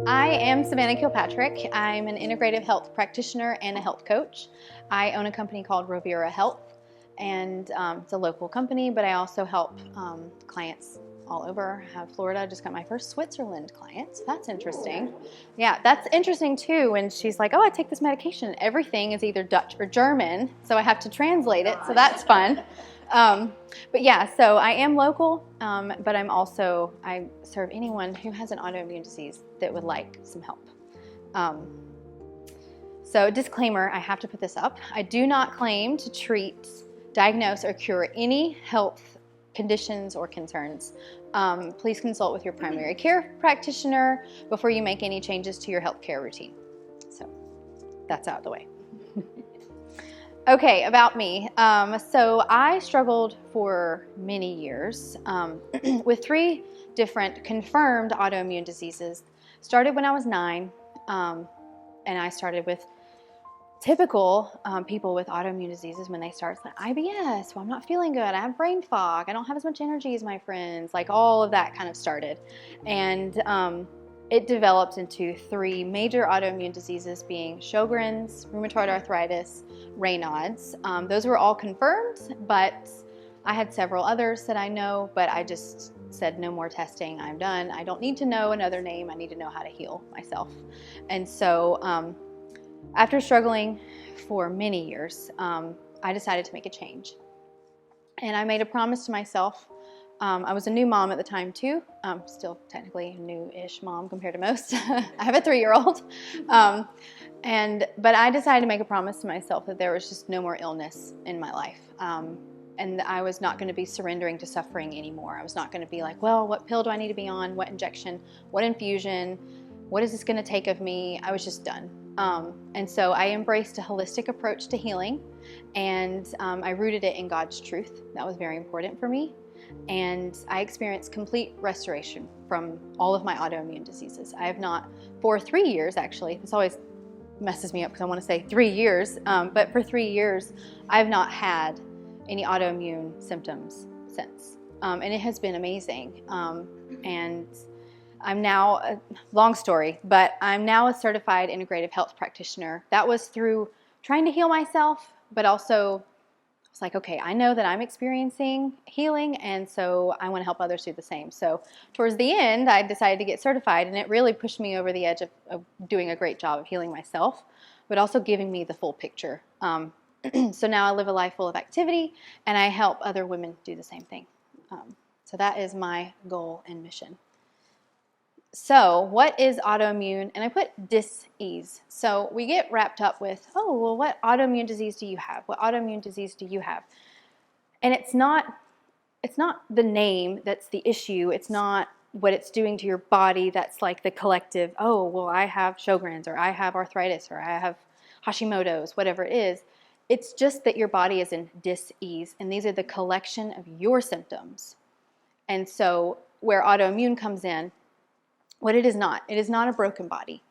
I am Savannah Kilpatrick. I'm an integrative health practitioner and a health coach. I own a company called Rovira Health, and it's a local company, but I also help clients all over. I have Florida. I just got my first Switzerland client, so that's interesting. Yeah, that's interesting too when she's like, oh, I take this medication. Everything is either Dutch or German, so I have to translate it, so that's fun. But yeah, so I am local, but I serve anyone who has an autoimmune disease that would like some help. So disclaimer, I have to put this up. I do not claim to treat, diagnose, or cure any health conditions or concerns. Please consult with your primary care practitioner before you make any changes to your healthcare routine. So that's out of the way. Okay, about me. So I struggled for many years with 3 different confirmed autoimmune diseases. Started when I was 9, and I started with typical people with autoimmune diseases when they start. It's like IBS, well, I'm not feeling good, I have brain fog, I don't have as much energy as my friends, like all of that kind of started. And it developed into 3 major autoimmune diseases, being Sjogren's, rheumatoid arthritis, Raynaud's. Those were all confirmed, but I had several others that I know, but I just said no more testing, I'm done. I don't need to know another name, I need to know how to heal myself. And so after struggling for many years, I decided to make a change. And I made a promise to myself. I was a new mom at the time too. Still technically a new-ish mom compared to most. I have a 3-year-old. But I decided to make a promise to myself that there was just no more illness in my life. And I was not going to be surrendering to suffering anymore. I was not going to be like, well, what pill do I need to be on? What injection? What infusion? What is this going to take of me? I was just done. And so I embraced a holistic approach to healing, and I rooted it in God's truth. That was very important for me. And I experienced complete restoration from all of my autoimmune diseases. I have not, for 3 years actually, this always messes me up because I want to say 3 years, but for 3 years, I have not had any autoimmune symptoms since. And it has been amazing. And I'm now, long story, but I'm now a certified integrative health practitioner. That was through trying to heal myself, but also it's like, okay, I know that I'm experiencing healing, and so I want to help others do the same. So towards the end, I decided to get certified, and it really pushed me over the edge of doing a great job of healing myself, but also giving me the full picture. So now I live a life full of activity, and I help other women do the same thing. So that is my goal and mission. So what is autoimmune? And I put dis-ease. So we get wrapped up with, oh, well, what autoimmune disease do you have? What autoimmune disease do you have? And it's not the name that's the issue. It's not what it's doing to your body that's like the collective, oh, well, I have Sjogren's, or I have arthritis, or I have Hashimoto's, whatever it is. It's just that your body is in dis-ease, and these are the collection of your symptoms. And so where autoimmune comes in, what it is not a broken body.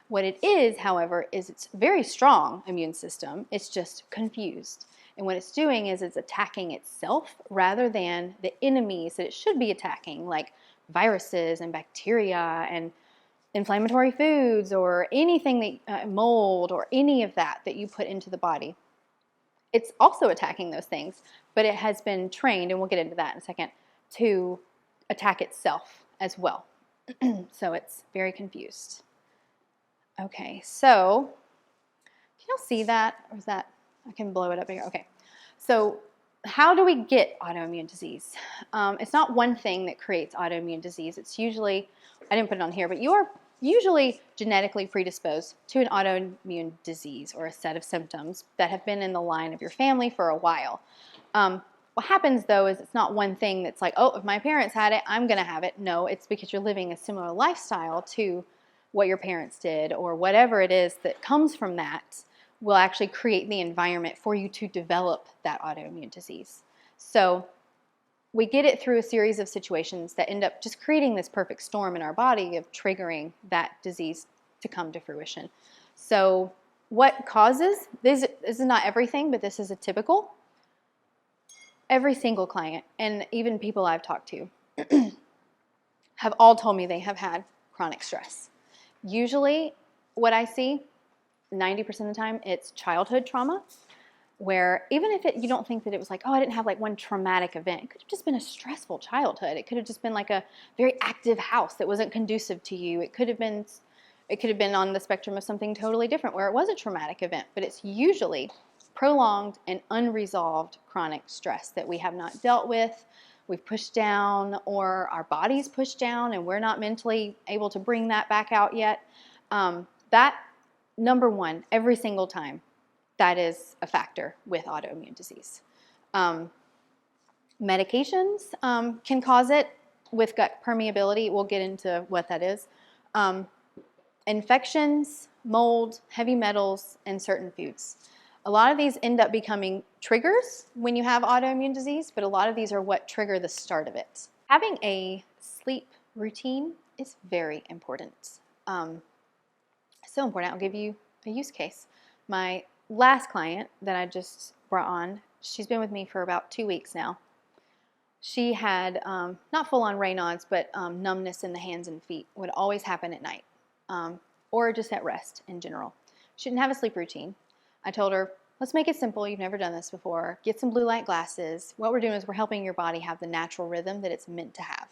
What it is, however, is it's a very strong immune system. It's just confused. And what it's doing is it's attacking itself rather than the enemies that it should be attacking, like viruses and bacteria and inflammatory foods or anything that mold or any of that you put into the body. It's also attacking those things, but it has been trained, and we'll get into that in a second, to attack itself as well. So it's very confused. Okay, so can y'all see that? Or is that, I can blow it up here. Okay, so how do we get autoimmune disease? It's not one thing that creates autoimmune disease. It's usually, I didn't put it on here, but you are usually genetically predisposed to an autoimmune disease or a set of symptoms that have been in the line of your family for a while. What happens, though, is it's not one thing that's like, oh, if my parents had it, I'm going to have it. No, it's because you're living a similar lifestyle to what your parents did, or whatever it is that comes from that will actually create the environment for you to develop that autoimmune disease. So we get it through a series of situations that end up just creating this perfect storm in our body of triggering that disease to come to fruition. So what causes, this is not everything, but this is a typical. Every single client, and even people I've talked to, have all told me they have had chronic stress. Usually what I see, 90% of the time, it's childhood trauma, where even if you don't think that it was like, oh, I didn't have like one traumatic event. It could have just been a stressful childhood. It could have just been like a very active house that wasn't conducive to you. It could have been on the spectrum of something totally different where it was a traumatic event, but it's usually prolonged and unresolved chronic stress that we have not dealt with, we've pushed down, or our body's pushed down and we're not mentally able to bring that back out yet. That, number one, every single time, that is a factor with autoimmune disease. Medications can cause it with gut permeability. We'll get into what that is. Infections, mold, heavy metals, and certain foods. A lot of these end up becoming triggers when you have autoimmune disease, but a lot of these are what trigger the start of it. Having a sleep routine is very important. So important. I'll give you a use case. My last client that I just brought on, she's been with me for about 2 weeks now. She had not full-on Raynaud's, but numbness in the hands and feet. Would always happen at night, or just at rest in general. She didn't have a sleep routine. I told her, let's make it simple. You've never done this before. Get some blue light glasses. What we're doing is we're helping your body have the natural rhythm that it's meant to have.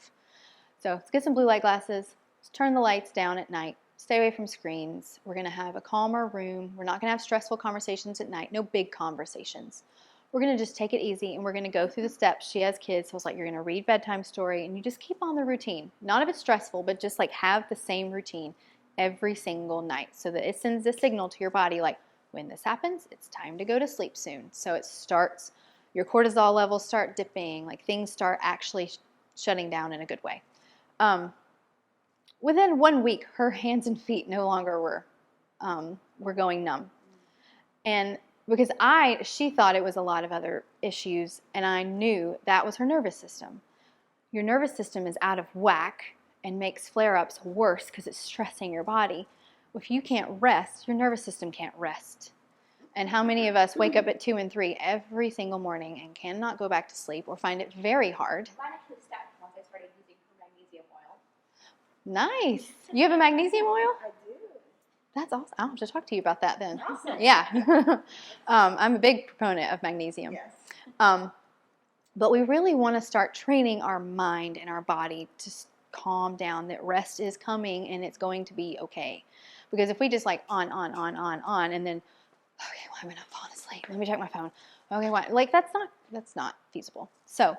So let's get some blue light glasses. Let's turn the lights down at night. Stay away from screens. We're going to have a calmer room. We're not going to have stressful conversations at night. No big conversations. We're going to just take it easy, and we're going to go through the steps. She has kids, so it's like you're going to read bedtime story, and you just keep on the routine. Not if it's stressful, but just like have the same routine every single night so that it sends a signal to your body like, when this happens, it's time to go to sleep soon. So it starts, your cortisol levels start dipping, like things start actually shutting down in a good way. Within 1 week, her hands and feet no longer were going numb. And because she thought it was a lot of other issues, and I knew that was her nervous system. Your nervous system is out of whack and makes flare-ups worse because it's stressing your body. If you can't rest, your nervous system can't rest. And how many of us wake up at 2 and 3 every single morning and cannot go back to sleep or find it very hard? Mine actually stopped once I started using magnesium oil. Nice. You have a magnesium oil? I do. That's awesome. I'll have to talk to you about that then. Awesome. Yeah. I'm a big proponent of magnesium. Yes. But we really want to start training our mind and our body to calm down, that rest is coming and it's going to be okay. Because if we just like on, and then, okay, why am I not falling asleep? Let me check my phone. Okay, why? Like that's not feasible. So,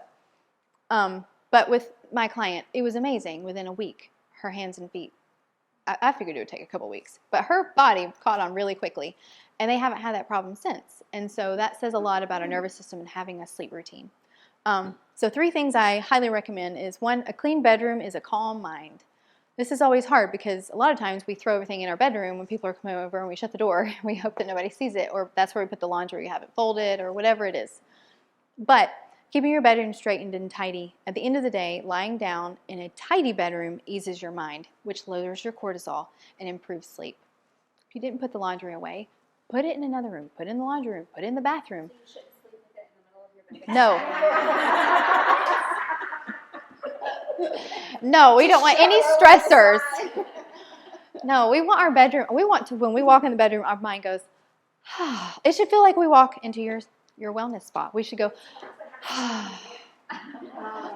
but with my client, it was amazing. Within a week, her hands and feet, I figured it would take a couple weeks, but her body caught on really quickly, and they haven't had that problem since. And so that says a lot about our nervous system and having a sleep routine. So 3 things I highly recommend is 1, a clean bedroom is a calm mind. This is always hard because a lot of times we throw everything in our bedroom when people are coming over and we shut the door and we hope that nobody sees it, or that's where we put the laundry, we have it folded, or whatever it is. But keeping your bedroom straightened and tidy, at the end of the day, lying down in a tidy bedroom eases your mind, which lowers your cortisol and improves sleep. If you didn't put the laundry away, put it in another room, put it in the laundry room, put it in the bathroom. So you shouldn't sleep with it in the middle of your bed. No. No, we don't want any stressors. No, we want our bedroom, when we walk in the bedroom, our mind goes, ah. It should feel like we walk into your wellness spot. We should go, ah.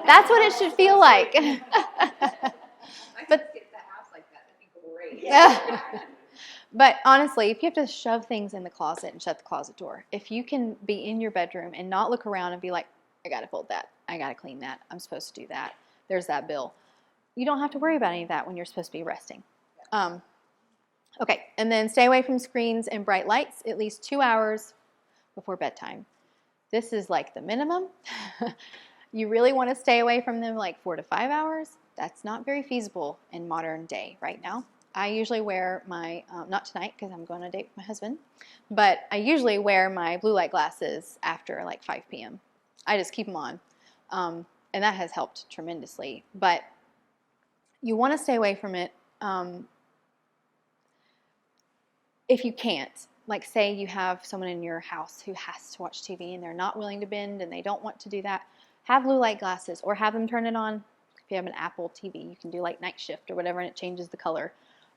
That's what it should feel like. I could get that house like that. That'd be great. Yeah. But honestly, if you have to shove things in the closet and shut the closet door, if you can be in your bedroom and not look around and be like, I got to fold that, I got to clean that, I'm supposed to do that, there's that bill. You don't have to worry about any of that when you're supposed to be resting. Okay, and then stay away from screens and bright lights at least 2 hours before bedtime. This is like the minimum. You really want to stay away from them like 4 to 5 hours. That's not very feasible in modern day right now. I usually wear my, not tonight because I'm going on a date with my husband, but I usually wear my blue light glasses after like 5 p.m. I just keep them on, and that has helped tremendously. But you want to stay away from it if you can't. Like say you have someone in your house who has to watch TV and they're not willing to bend and they don't want to do that, have blue light glasses or have them turn it on. If you have an Apple TV, you can do like night shift or whatever and it changes the color.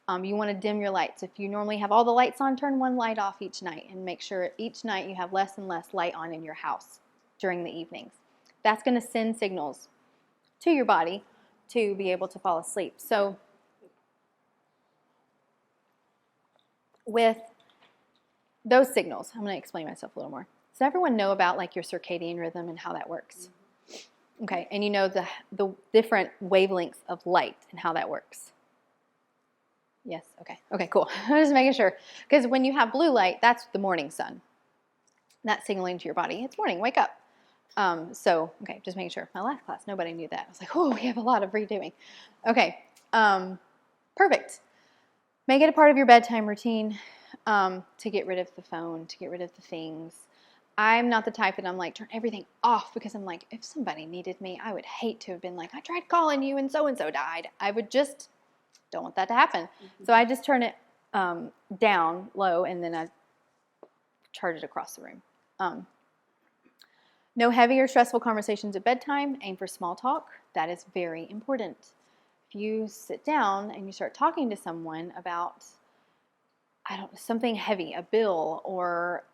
You want to dim your lights. If you normally have all the lights on, turn one light off each night and make sure each night you have less and less light on in your house during the evenings. That's going to send signals to your body to be able to fall asleep. So with those signals, I'm going to explain myself a little more. Does everyone know about like your circadian rhythm and how that works? Okay, and you know the different wavelengths of light and how that works? Yes, okay, cool. I'm just making sure. Because when you have blue light, that's the morning sun. That's signaling to your body, it's morning, wake up. Okay, just making sure. My last class, nobody knew that. I was like, oh, we have a lot of redoing. Okay, perfect. Make it a part of your bedtime routine to get rid of the phone, to get rid of the things. I'm not the type that I'm like, turn everything off, because I'm like, if somebody needed me, I would hate to have been like, I tried calling you and so died. I would just don't want that to happen. Mm-hmm. So I just turn it down low, and then I charge it across the room. No heavy or stressful conversations at bedtime. Aim for small talk. That is very important. If you sit down and you start talking to someone about, something heavy, a bill, or,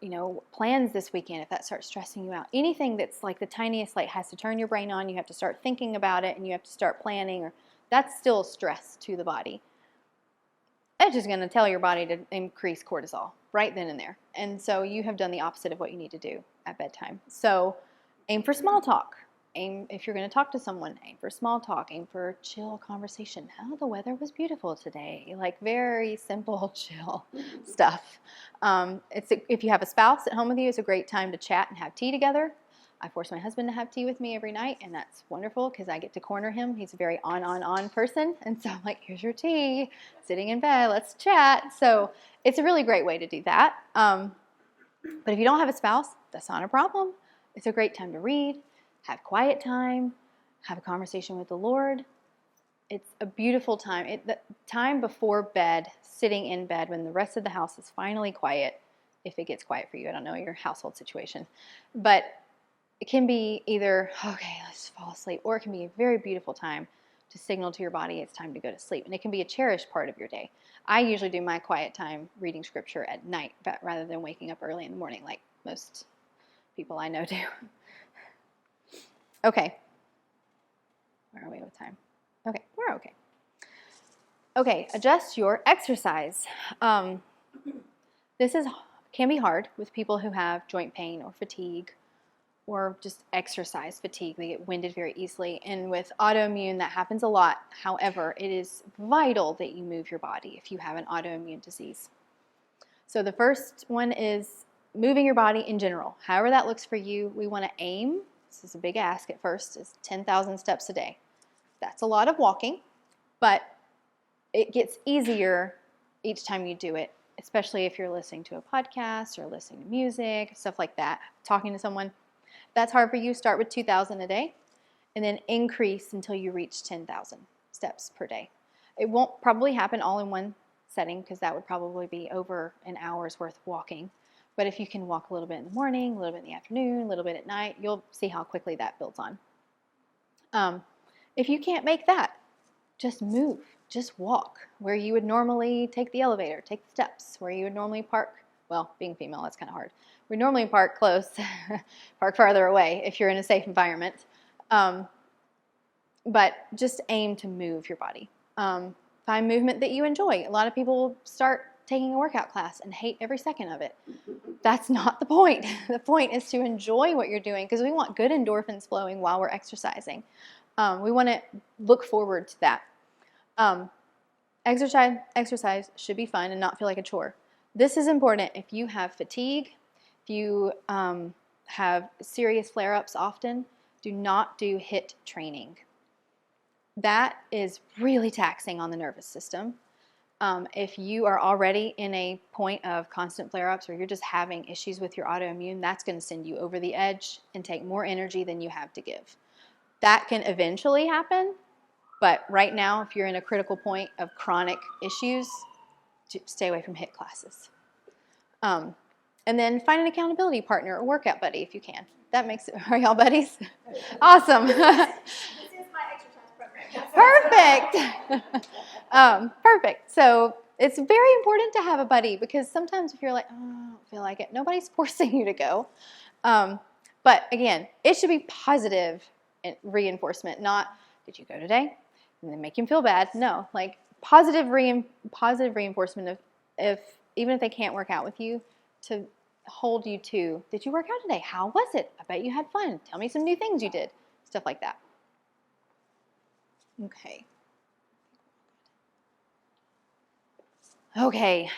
plans this weekend, if that starts stressing you out, anything that's like the tiniest light has to turn your brain on. You have to start thinking about it, and you have to start planning, or that's still stress to the body. That's just going to tell your body to increase cortisol right then and there. And so you have done the opposite of what you need to do at bedtime. So aim for small talk. If you're going to talk to someone, aim for small talk. Aim for chill conversation. Oh, the weather was beautiful today. Like very simple, chill stuff. If you have a spouse at home with you, it's a great time to chat and have tea together. I force my husband to have tea with me every night, and that's wonderful because I get to corner him. He's a very on person, and so I'm like, here's your tea, sitting in bed, let's chat. So it's a really great way to do that. But if you don't have a spouse, that's not a problem. It's a great time to read, have quiet time, have a conversation with the Lord. It's a beautiful time. The time before bed, sitting in bed when the rest of the house is finally quiet, if it gets quiet for you. I don't know your household situation, but it can be either, okay, let's fall asleep, or it can be a very beautiful time to signal to your body it's time to go to sleep. And it can be a cherished part of your day. I usually do my quiet time reading scripture at night, but rather than waking up early in the morning like most people I know do. Okay. Where are we with time? Okay, we're okay. Okay, adjust your exercise. This can be hard with people who have joint pain or fatigue, or just exercise fatigue. They get winded very easily. And with autoimmune, that happens a lot. However, it is vital that you move your body if you have an autoimmune disease. So the first one is moving your body in general. However that looks for you, we want to aim, this is a big ask at first, is 10,000 steps a day. That's a lot of walking, but it gets easier each time you do it, especially if you're listening to a podcast or listening to music, stuff like that, talking to someone. If that's hard for you, start with 2,000 a day and then increase until you reach 10,000 steps per day. It won't probably happen all in one setting because that would probably be over an hour's worth of walking. But if you can walk a little bit in the morning, a little bit in the afternoon, a little bit at night, you'll see how quickly that builds on. If you can't make that, just move. Just walk where you would normally take the elevator, take the steps, where you would normally park. Well, being female, that's kind of hard. We normally park close, park farther away if you're in a safe environment. But just aim to move your body. Find movement that you enjoy. A lot of people start taking a workout class and hate every second of it. That's not the point. The point is to enjoy what you're doing because we want good endorphins flowing while we're exercising. We want to look forward to that. Exercise should be fun and not feel like a chore. This is important if you have fatigue, if you have serious flare-ups often. Do not do HIIT training. That is really taxing on the nervous system. If you are already in a point of constant flare-ups or you're just having issues with your autoimmune, that's going to send you over the edge and take more energy than you have to give. That can eventually happen, but right now, if you're in a critical point of chronic issues, stay away from HIIT classes. And then find an accountability partner or workout buddy if you can. That makes it, are y'all buddies? Awesome. This is my exercise program. Perfect. Perfect. So it's very important to have a buddy, because sometimes if you're like, oh, I don't feel like it, nobody's forcing you to go. But again, it should be positive reinforcement, not, did you go today? And then make him feel bad. No, like positive reinforcement of, even if they can't work out with you, to hold you to, did you work out today? How was it? I bet you had fun. Tell me some new things you did. Stuff like that. Okay. Okay.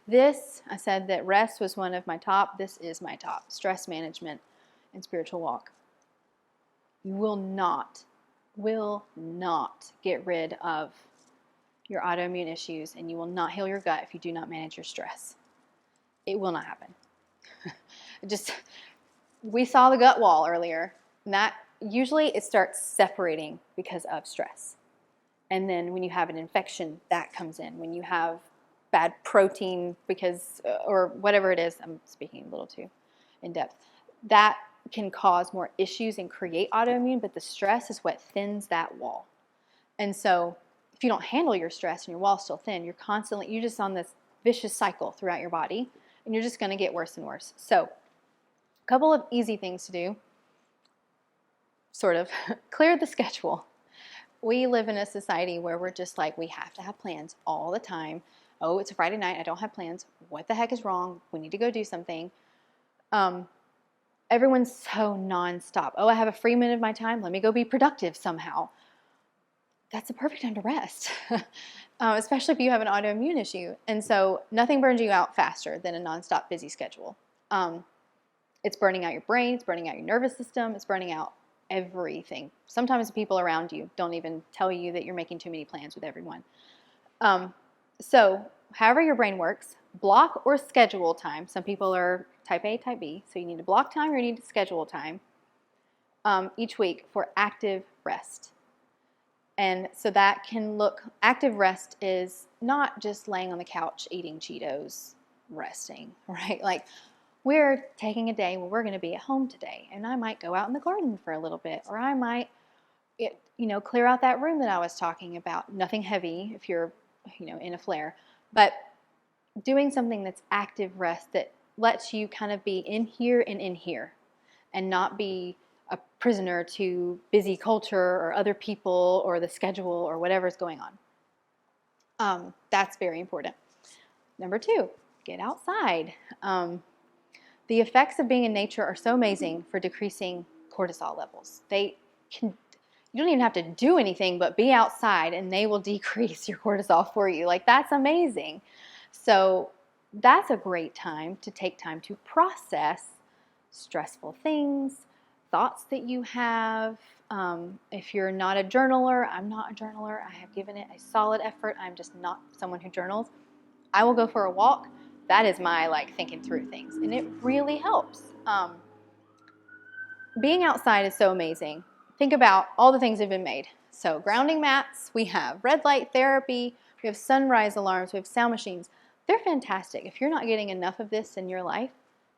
This, I said that rest was one of my top. This is my top. Stress management and spiritual walk. You will not get rid of your autoimmune issues, and you will not heal your gut if you do not manage your stress. It will not happen. We saw the gut wall earlier, and that usually it starts separating because of stress. And then when you have an infection, that comes in. When you have bad protein because, or whatever it is, I'm speaking a little too in depth, that can cause more issues and create autoimmune, but the stress is what thins that wall. And so if you don't handle your stress and your wall's still thin, you're just on this vicious cycle throughout your body, and you're just going to get worse and worse. So a couple of easy things to do, sort of, clear the schedule. We live in a society where we're just like, we have to have plans all the time. Oh, it's a Friday night, I don't have plans. What the heck is wrong? We need to go do something. Everyone's so nonstop. Oh, I have a free minute of my time. Let me go be productive somehow. That's the perfect time to rest, especially if you have an autoimmune issue. And so nothing burns you out faster than a nonstop busy schedule. It's burning out your brain. It's burning out your nervous system. It's burning out everything. Sometimes the people around you don't even tell you that you're making too many plans with everyone. So however your brain works, block or schedule time. Some people are type A, type B, so you need to block time or you need to schedule time each week for active rest. And so that can look, active rest is not just laying on the couch eating Cheetos, resting, right? Like, we're taking a day where we're going to be at home today, and I might go out in the garden for a little bit, or I might, clear out that room that I was talking about. Nothing heavy if you're, in a flare, but doing something that's active rest that lets you kind of be in here and in here, and not be a prisoner to busy culture or other people or the schedule or whatever's going on. That's very important. Number 2, get outside. The effects of being in nature are so amazing for decreasing cortisol levels. You don't even have to do anything but be outside, and they will decrease your cortisol for you. Like, that's amazing. So that's a great time to take time to process stressful things, thoughts that you have. If you're not a journaler, I'm not a journaler. I have given it a solid effort. I'm just not someone who journals. I will go for a walk. That is my thinking through things, and it really helps. Being outside is so amazing. Think about all the things that have been made. So grounding mats, we have red light therapy, we have sunrise alarms, we have sound machines. They're fantastic. If you're not getting enough of this in your life,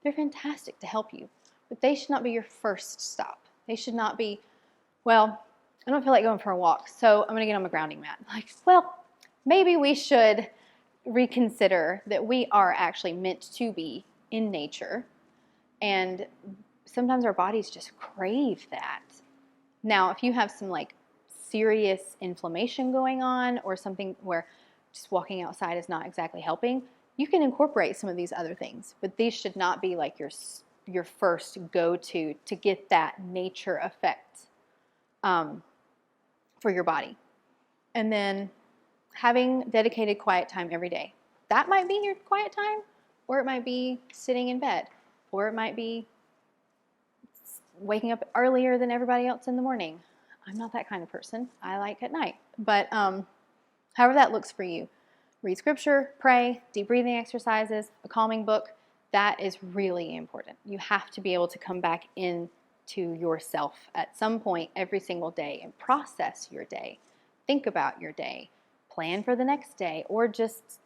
they're fantastic to help you. But they should not be your first stop. They should not be, well, I don't feel like going for a walk, so I'm going to get on my grounding mat. Maybe we should reconsider that we are actually meant to be in nature, and sometimes our bodies just crave that. Now, if you have some serious inflammation going on, or something where just walking outside is not exactly helping, you can incorporate some of these other things, but these should not be your first go-to to get that nature effect for your body. And then having dedicated quiet time every day. That might be your quiet time, or it might be sitting in bed, or it might be waking up earlier than everybody else in the morning. I'm not that kind of person. I like at night. But however that looks for you. Read scripture, pray, deep breathing exercises, a calming book. That is really important. You have to be able to come back into yourself at some point every single day and process your day. Think about your day. Plan for the next day, or just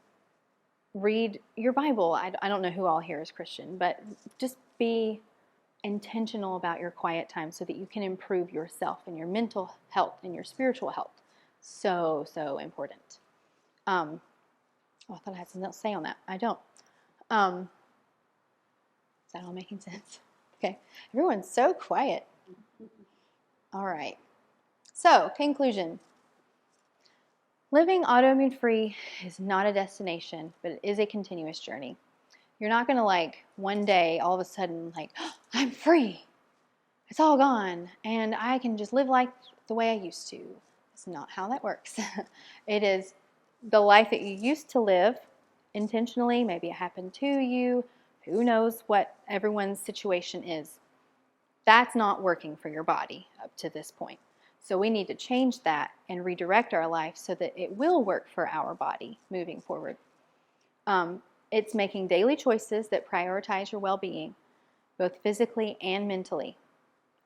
read your Bible. I don't know who all here is Christian, but just be intentional about your quiet time so that you can improve yourself and your mental health and your spiritual health. So important. Oh, I thought I had something else to say on that. I don't. Is that all making sense? Okay. Everyone's so quiet. All right. So, conclusion. Living autoimmune free is not a destination, but it is a continuous journey. You're not going to like one day all of a sudden like, oh, I'm free. It's all gone and I can just live life the way I used to. It's not how that works. It is the life that you used to live intentionally. Maybe it happened to you. Who knows what everyone's situation is. That's not working for your body up to this point. So we need to change that and redirect our life so that it will work for our body moving forward. It's making daily choices that prioritize your well-being, both physically and mentally.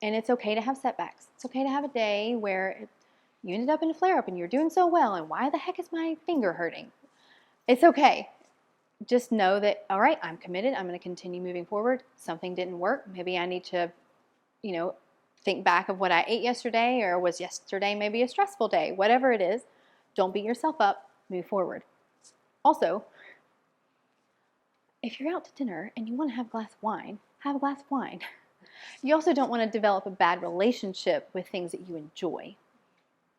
And it's okay to have setbacks. It's okay to have a day where you ended up in a flare-up and you're doing so well, and why the heck is my finger hurting? It's okay. Just know that, all right, I'm committed. I'm going to continue moving forward. Something didn't work. Maybe I need to, think back of what I ate yesterday, or was yesterday maybe a stressful day? Whatever it is, don't beat yourself up. Move forward. Also, if you're out to dinner and you want to have a glass of wine, have a glass of wine. You also don't want to develop a bad relationship with things that you enjoy.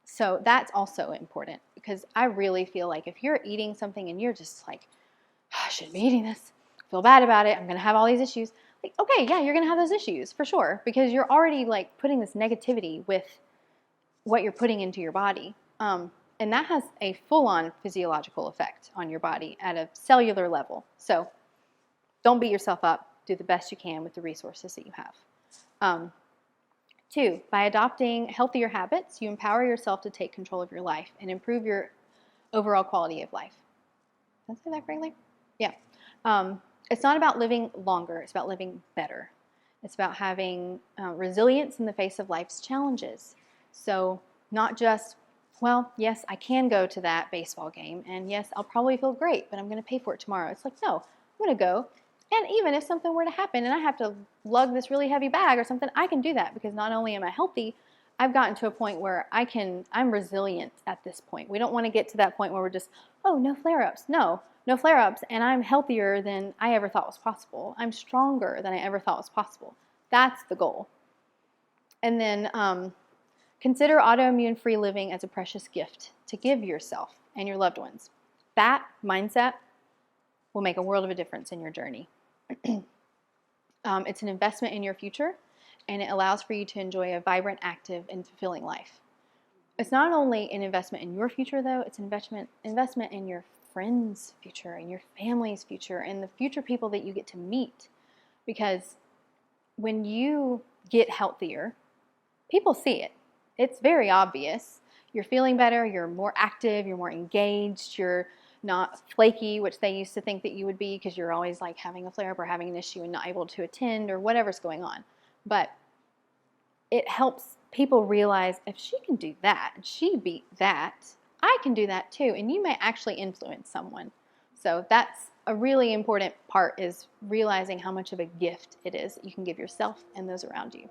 So that's also important, because I really feel like if you're eating something and you're just like, oh, I shouldn't be eating this, I feel bad about it, I'm going to have all these issues. Like, okay, yeah, you're going to have those issues for sure, because you're already like putting this negativity with what you're putting into your body. And that has a full-on physiological effect on your body at a cellular level. So don't beat yourself up. Do the best you can with the resources that you have. 2, by adopting healthier habits, you empower yourself to take control of your life and improve your overall quality of life. Did I say that correctly? Yeah. It's not about living longer. It's about living better. It's about having resilience in the face of life's challenges. So not just, well, yes, I can go to that baseball game, and yes, I'll probably feel great, but I'm going to pay for it tomorrow. It's like, no, I'm going to go. And even if something were to happen and I have to lug this really heavy bag or something, I can do that, because not only am I healthy, I've gotten to a point where I'm resilient at this point. We don't want to get to that point where we're just, oh, no flare-ups. No flare-ups, and I'm healthier than I ever thought was possible. I'm stronger than I ever thought was possible. That's the goal. And then consider autoimmune-free living as a precious gift to give yourself and your loved ones. That mindset will make a world of a difference in your journey. It's an investment in your future, and it allows for you to enjoy a vibrant, active, and fulfilling life. It's not only an investment in your future, though, it's an investment in your friends' future, and your family's future, and the future people that you get to meet. Because when you get healthier, people see it. It's very obvious. You're feeling better, you're more active, you're more engaged, you're not flaky, which they used to think that you would be because you're always like having a flare-up or having an issue and not able to attend or whatever's going on. But it helps people realize, if she can do that and she beat that, I can do that too. And you may actually influence someone. So that's a really important part, is realizing how much of a gift it is that you can give yourself and those around you.